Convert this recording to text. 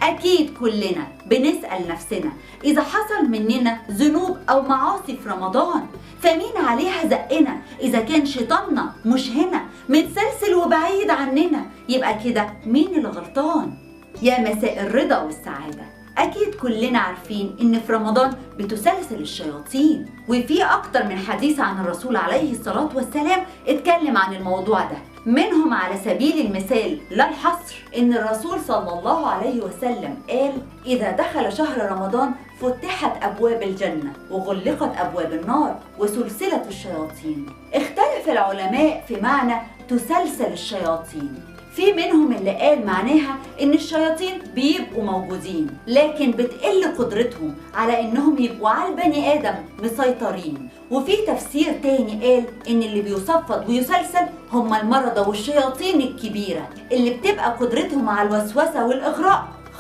أكيد كلنا بنسأل نفسنا إذا حصل مننا ذنوب أو معاصي في رمضان فمين عليها زقنا؟ إذا كان شيطاننا مش هنا متسلسل وبعيد عننا يبقى كده مين اللي غلطان؟ يا مساء الرضا والسعادة، أكيد كلنا عارفين إن في رمضان بتسلسل الشياطين، وفي أكتر من حديث عن الرسول عليه الصلاة والسلام اتكلم عن الموضوع ده. منهم على سبيل المثال لا الحصر إن الرسول صلى الله عليه وسلم قال: إذا دخل شهر رمضان فتحت أبواب الجنة وغلقت أبواب النار وسلسلة الشياطين. اختلف العلماء في معنى تسلسل الشياطين، في منهم اللي قال معناها ان الشياطين بيبقوا موجودين لكن بتقل قدرتهم على انهم يبقوا على البني ادم مسيطرين، وفي تفسير تاني قال ان اللي بيصفد ويسلسل هم المرضى والشياطين الكبيرة اللي بتبقى قدرتهم على الوسوسة والاغراء